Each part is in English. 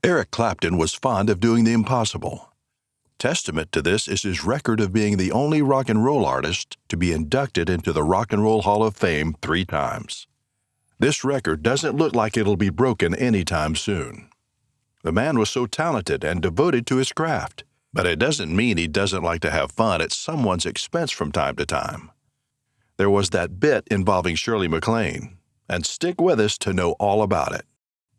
Eric Clapton was fond of doing the impossible. Testament to this is his record of being the only rock and roll artist to be inducted into the Rock and Roll Hall of Fame 3 times. This record doesn't look like it'll be broken anytime soon. The man was so talented and devoted to his craft, but it doesn't mean he doesn't like to have fun at someone's expense from time to time. There was that bit involving Shirley MacLaine, and stick with us to know all about it.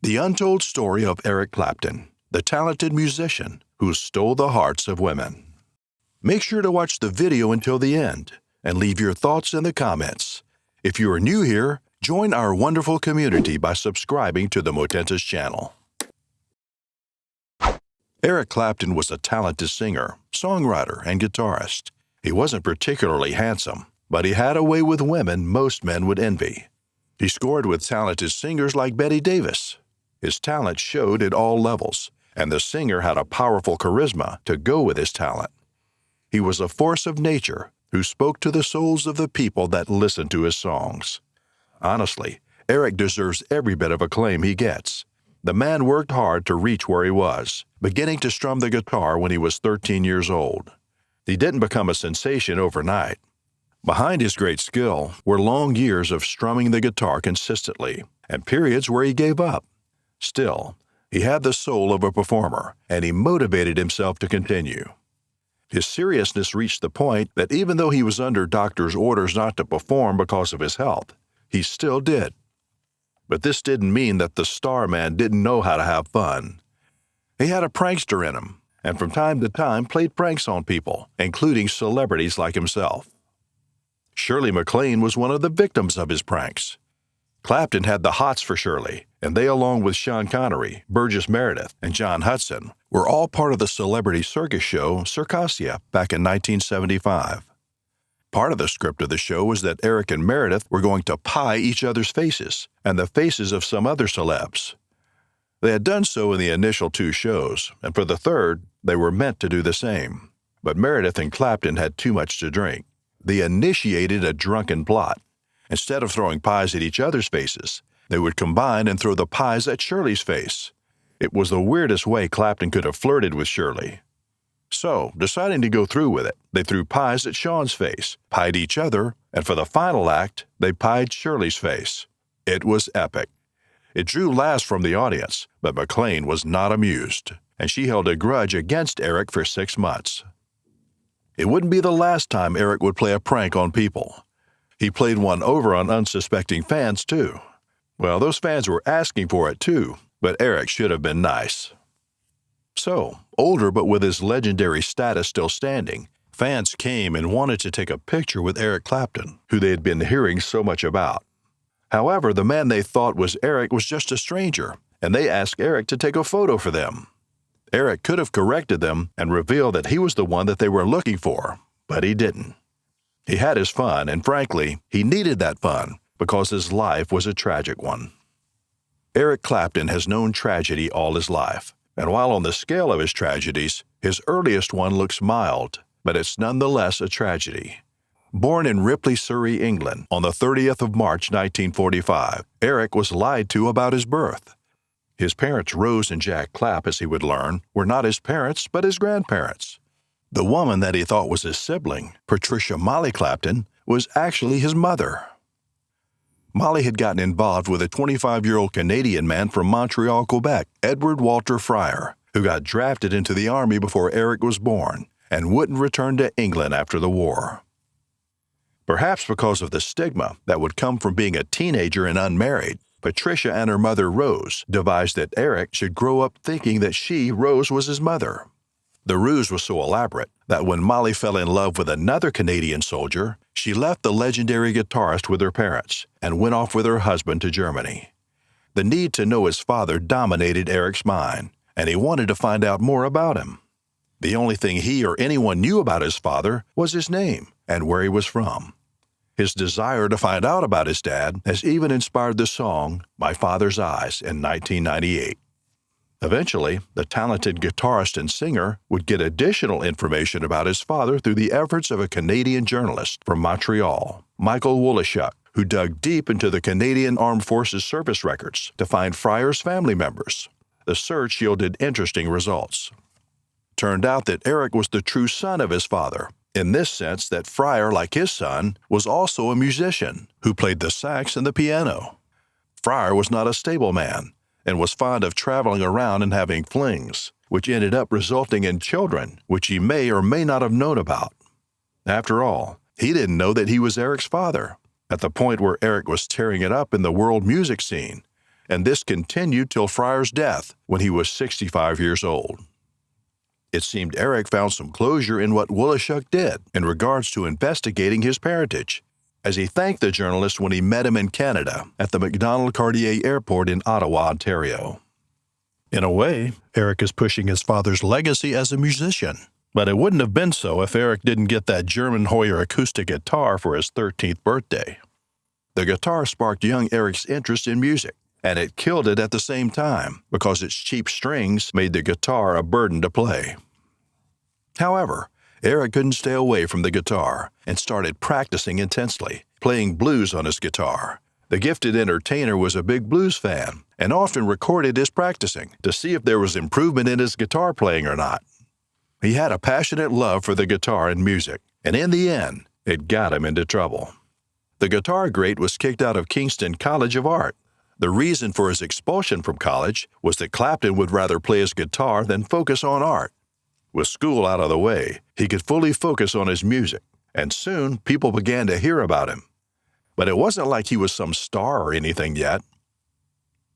The untold story of Eric Clapton, the talented musician who stole the hearts of women. Make sure to watch the video until the end and leave your thoughts in the comments. If you are new here, join our wonderful community by subscribing to the Motentas channel. Eric Clapton was a talented singer, songwriter, and guitarist. He wasn't particularly handsome, but he had a way with women most men would envy. He scored with talented singers like Betty Davis. His talent showed at all levels, and the singer had a powerful charisma to go with his talent. He was a force of nature who spoke to the souls of the people that listened to his songs. Honestly, Eric deserves every bit of acclaim he gets. The man worked hard to reach where he was, beginning to strum the guitar when he was 13 years old. He didn't become a sensation overnight. Behind his great skill were long years of strumming the guitar consistently, and periods where he gave up. Still, he had the soul of a performer, and he motivated himself to continue. His seriousness reached the point that even though he was under doctor's orders not to perform because of his health, he still did. But this didn't mean that the star man didn't know how to have fun. He had a prankster in him, and from time to time played pranks on people, including celebrities like himself. Shirley MacLaine was one of the victims of his pranks. Clapton had the hots for Shirley, and they, along with Sean Connery, Burgess Meredith, and John Hudson, were all part of the celebrity circus show Circassia back in 1975. Part of the script of the show was that Eric and Meredith were going to pie each other's faces and the faces of some other celebs. They had done so in the initial 2 shows, and for the third, they were meant to do the same. But Meredith and Clapton had too much to drink. They initiated a drunken plot. Instead of throwing pies at each other's faces, they would combine and throw the pies at Shirley's face. It was the weirdest way Clapton could have flirted with Shirley. So, deciding to go through with it, they threw pies at Sean's face, pied each other, and for the final act, they pied Shirley's face. It was epic. It drew laughs from the audience, but MacLaine was not amused, and she held a grudge against Eric for 6 months. It wouldn't be the last time Eric would play a prank on people. He played one over on unsuspecting fans, too. Well, those fans were asking for it, too, but Eric should have been nice. So, older but with his legendary status still standing, fans came and wanted to take a picture with Eric Clapton, who they had been hearing so much about. However, the man they thought was Eric was just a stranger, and they asked Eric to take a photo for them. Eric could have corrected them and revealed that he was the one that they were looking for, but he didn't. He had his fun, and frankly, he needed that fun because his life was a tragic one. Eric Clapton has known tragedy all his life. And while on the scale of his tragedies, his earliest one looks mild, but it's nonetheless a tragedy. Born in Ripley, Surrey, England, on the 30th of March, 1945, Eric was lied to about his birth. His parents, Rose and Jack Clapp, as he would learn, were not his parents, but his grandparents. The woman that he thought was his sibling, Patricia Molly Clapton, was actually his mother. Molly had gotten involved with a 25-year-old Canadian man from Montreal, Quebec, Edward Walter Fryer, who got drafted into the army before Eric was born and wouldn't return to England after the war. Perhaps because of the stigma that would come from being a teenager and unmarried, Patricia and her mother, Rose, devised that Eric should grow up thinking that she, Rose, was his mother. The ruse was so elaborate that when Molly fell in love with another Canadian soldier, she left the legendary guitarist with her parents and went off with her husband to Germany. The need to know his father dominated Eric's mind, and he wanted to find out more about him. The only thing he or anyone knew about his father was his name and where he was from. His desire to find out about his dad has even inspired the song My Father's Eyes in 1998. Eventually, the talented guitarist and singer would get additional information about his father through the efforts of a Canadian journalist from Montreal, Michael Wolishuk, who dug deep into the Canadian Armed Forces service records to find Fryer's family members. The search yielded interesting results. Turned out that Eric was the true son of his father, in this sense that Fryer, like his son, was also a musician who played the sax and the piano. Fryer was not a stable man and was fond of traveling around and having flings, which ended up resulting in children, which he may or may not have known about. After all, he didn't know that he was Eric's father, at the point where Eric was tearing it up in the world music scene, and this continued till Fryer's death when he was 65 years old. It seemed Eric found some closure in what Woolashuk did in regards to investigating his parentage, as he thanked the journalist when he met him in Canada at the Macdonald-Cartier Airport in Ottawa, Ontario. In a way, Eric is pushing his father's legacy as a musician, but it wouldn't have been so if Eric didn't get that German Hoyer acoustic guitar for his 13th birthday. The guitar sparked young Eric's interest in music, and it killed it at the same time because its cheap strings made the guitar a burden to play. However, Eric couldn't stay away from the guitar and started practicing intensely, playing blues on his guitar. The gifted entertainer was a big blues fan and often recorded his practicing to see if there was improvement in his guitar playing or not. He had a passionate love for the guitar and music, and in the end, it got him into trouble. The guitar great was kicked out of Kingston College of Art. The reason for his expulsion from college was that Clapton would rather play his guitar than focus on art. With school out of the way, he could fully focus on his music, and soon people began to hear about him. But it wasn't like he was some star or anything yet.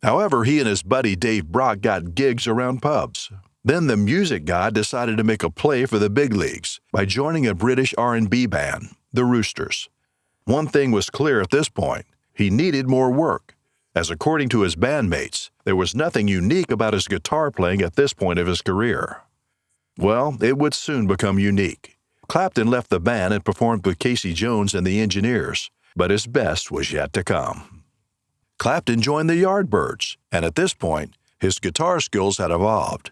However, he and his buddy Dave Brock got gigs around pubs. Then the music god decided to make a play for the big leagues by joining a British R&B band, the Roosters. One thing was clear at this point: he needed more work, as according to his bandmates, there was nothing unique about his guitar playing at this point of his career. Well, it would soon become unique. Clapton left the band and performed with Casey Jones and the Engineers, but his best was yet to come. Clapton joined the Yardbirds, and at this point, his guitar skills had evolved.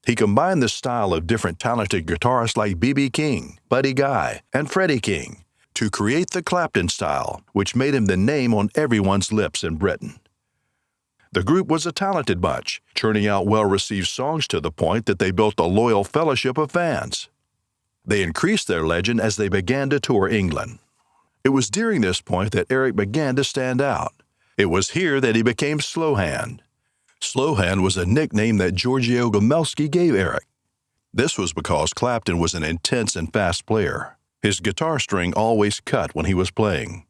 He combined the style of different talented guitarists like B.B. King, Buddy Guy, and Freddie King to create the Clapton style, which made him the name on everyone's lips in Britain. The group was a talented bunch, churning out well-received songs to the point that they built a loyal fellowship of fans. They increased their legend as they began to tour England. It was during this point that Eric began to stand out. It was here that he became Slowhand. Slowhand was a nickname that Giorgio Gomelsky gave Eric. This was because Clapton was an intense and fast player. His guitar string always cut when he was playing.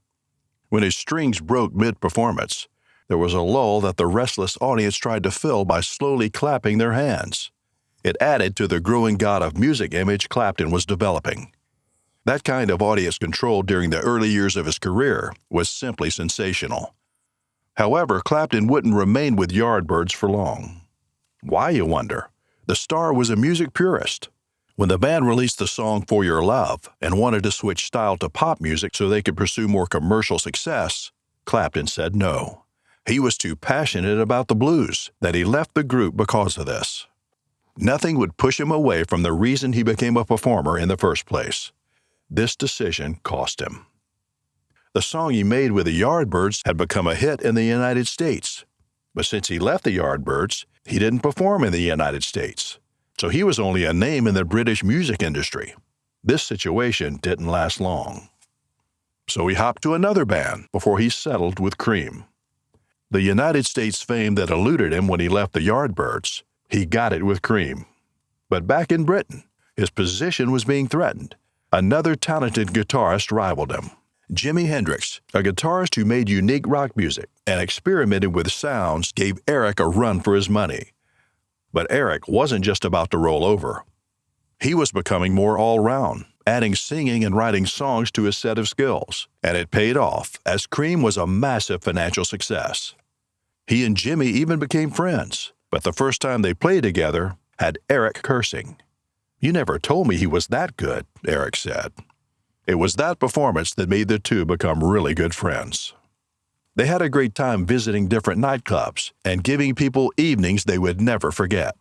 When his strings broke mid-performance, there was a lull that the restless audience tried to fill by slowly clapping their hands. It added to the growing god of music image Clapton was developing. That kind of audience control during the early years of his career was simply sensational. However, Clapton wouldn't remain with Yardbirds for long. Why, you wonder? The star was a music purist. When the band released the song For Your Love and wanted to switch style to pop music so they could pursue more commercial success, Clapton said no. He was too passionate about the blues that he left the group because of this. Nothing would push him away from the reason he became a performer in the first place. This decision cost him. The song he made with the Yardbirds had become a hit in the United States. But since he left the Yardbirds, he didn't perform in the United States. So he was only a name in the British music industry. This situation didn't last long. So he hopped to another band before he settled with Cream. The United States fame that eluded him when he left the Yardbirds, he got it with Cream. But back in Britain, his position was being threatened. Another talented guitarist rivaled him. Jimi Hendrix, a guitarist who made unique rock music and experimented with sounds, gave Eric a run for his money. But Eric wasn't just about to roll over. He was becoming more all-round, adding singing and writing songs to his set of skills, and it paid off as Cream was a massive financial success. He and Jimmy even became friends, but the first time they played together had Eric cursing. "You never told me he was that good," Eric said. It was that performance that made the two become really good friends. They had a great time visiting different nightclubs and giving people evenings they would never forget.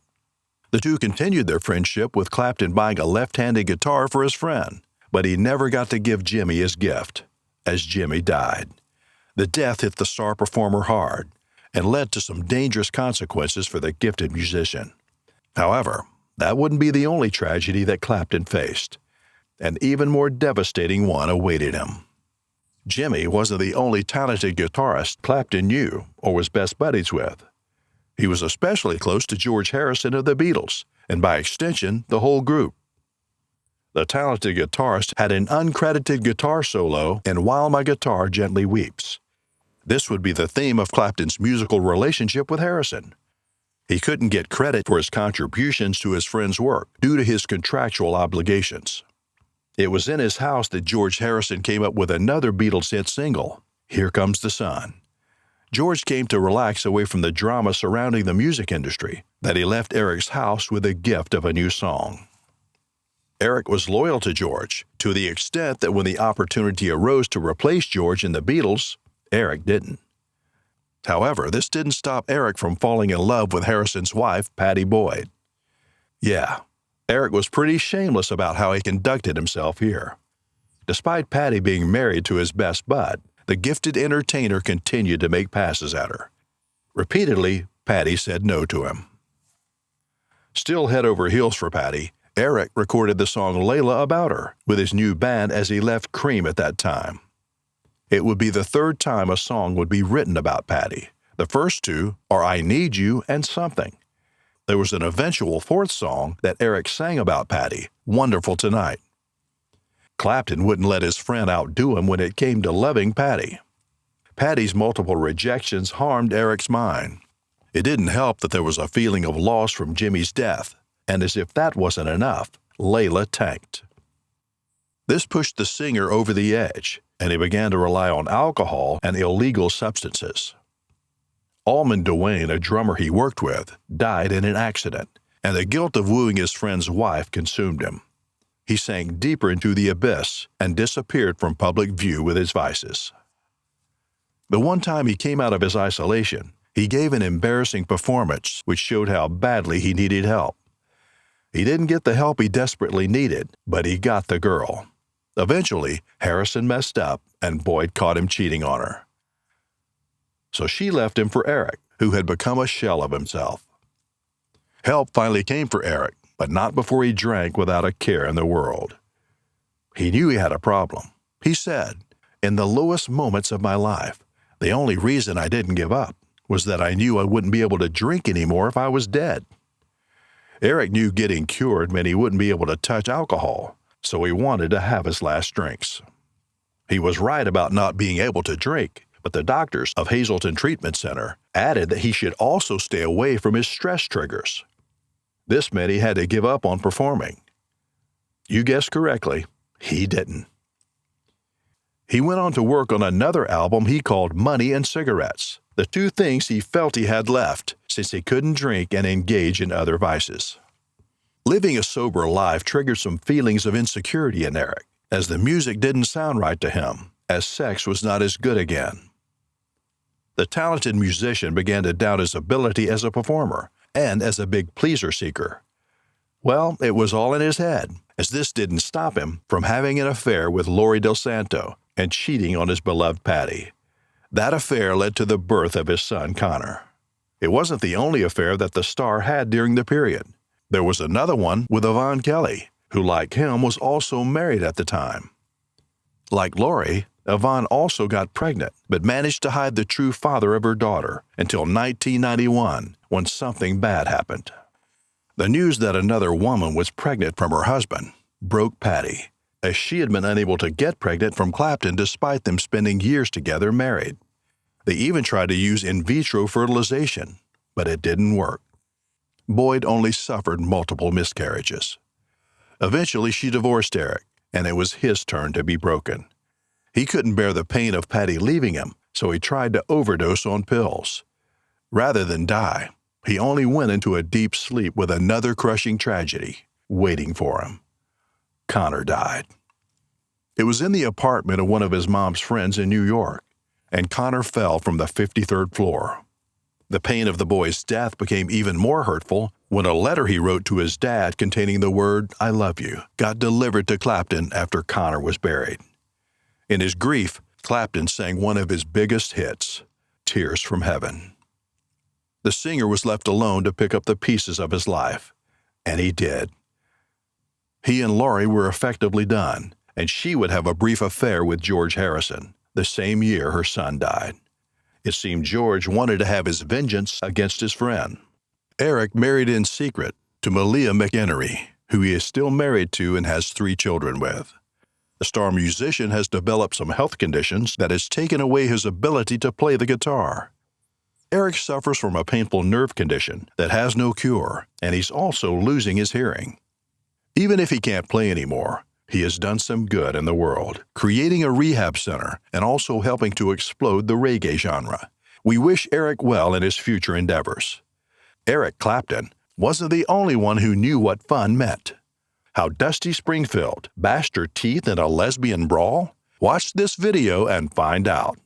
The two continued their friendship with Clapton buying a left-handed guitar for his friend, but he never got to give Jimmy his gift, as Jimmy died. The death hit the star performer hard, and led to some dangerous consequences for the gifted musician. However, that wouldn't be the only tragedy that Clapton faced. An even more devastating one awaited him. Jimmy wasn't the only talented guitarist Clapton knew or was best buddies with. He was especially close to George Harrison of the Beatles, and by extension, the whole group. The talented guitarist had an uncredited guitar solo in While My Guitar Gently Weeps. This would be the theme of Clapton's musical relationship with Harrison. He couldn't get credit for his contributions to his friend's work due to his contractual obligations. It was in his house that George Harrison came up with another Beatles hit single, Here Comes the Sun. George came to relax away from the drama surrounding the music industry that he left Eric's house with a gift of a new song. Eric was loyal to George to the extent that when the opportunity arose to replace George in the Beatles, Eric didn't. However, this didn't stop Eric from falling in love with Harrison's wife, Pattie Boyd. Yeah, Eric was pretty shameless about how he conducted himself here. Despite Pattie being married to his best bud, the gifted entertainer continued to make passes at her. Repeatedly, Pattie said no to him. Still head over heels for Pattie, Eric recorded the song Layla about her with his new band as he left Cream at that time. It would be the third time a song would be written about Pattie. The first two are I Need You and Something. There was an eventual fourth song that Eric sang about Pattie, Wonderful Tonight. Clapton wouldn't let his friend outdo him when it came to loving Pattie. Pattie's multiple rejections harmed Eric's mind. It didn't help that there was a feeling of loss from Jimmy's death, and as if that wasn't enough, Layla tanked. This pushed the singer over the edge, and he began to rely on alcohol and illegal substances. Almond Duane, a drummer he worked with, died in an accident, and the guilt of wooing his friend's wife consumed him. He sank deeper into the abyss and disappeared from public view with his vices. The one time he came out of his isolation, he gave an embarrassing performance which showed how badly he needed help. He didn't get the help he desperately needed, but he got the girl. Eventually, Harrison messed up, and Boyd caught him cheating on her. So she left him for Eric, who had become a shell of himself. Help finally came for Eric, but not before he drank without a care in the world. He knew he had a problem. He said, "In the lowest moments of my life, the only reason I didn't give up was that I knew I wouldn't be able to drink anymore if I was dead." Eric knew getting cured meant he wouldn't be able to touch alcohol, so he wanted to have his last drinks. He was right about not being able to drink, but the doctors of Hazleton Treatment Center added that he should also stay away from his stress triggers. This meant he had to give up on performing. You guessed correctly, he didn't. He went on to work on another album he called Money and Cigarettes, the two things he felt he had left since he couldn't drink and engage in other vices. Living a sober life triggered some feelings of insecurity in Eric, as the music didn't sound right to him, as sex was not as good again. The talented musician began to doubt his ability as a performer and as a big pleaser seeker. Well, it was all in his head, as this didn't stop him from having an affair with Lori Del Santo and cheating on his beloved Pattie. That affair led to the birth of his son, Connor. It wasn't the only affair that the star had during the period. There was another one with Yvonne Kelly, who, like him, was also married at the time. Like Lori, Yvonne also got pregnant, but managed to hide the true father of her daughter until 1991, when something bad happened. The news that another woman was pregnant from her husband broke Pattie, as she had been unable to get pregnant from Clapton despite them spending years together married. They even tried to use in vitro fertilization, but it didn't work. Boyd only suffered multiple miscarriages. Eventually, she divorced Eric, and it was his turn to be broken. He couldn't bear the pain of Pattie leaving him, so he tried to overdose on pills. Rather than die, he only went into a deep sleep with another crushing tragedy waiting for him. Connor died. It was in the apartment of one of his mom's friends in New York, and Connor fell from the 53rd floor. The pain of the boy's death became even more hurtful when a letter he wrote to his dad containing the word, "I love you," got delivered to Clapton after Connor was buried. In his grief, Clapton sang one of his biggest hits, Tears from Heaven. The singer was left alone to pick up the pieces of his life. And he did. He and Laurie were effectively done, and she would have a brief affair with George Harrison, the same year her son died. It seemed George wanted to have his vengeance against his friend. Eric married in secret to Malia McEnery, who he is still married to and has 3 children with. The star musician has developed some health conditions that has taken away his ability to play the guitar. Eric suffers from a painful nerve condition that has no cure, and he's also losing his hearing. Even if he can't play anymore, he has done some good in the world, creating a rehab center and also helping to explode the reggae genre. We wish Eric well in his future endeavors. Eric Clapton wasn't the only one who knew what fun meant. How Dusty Springfield bashed her teeth in a lesbian brawl? Watch this video and find out.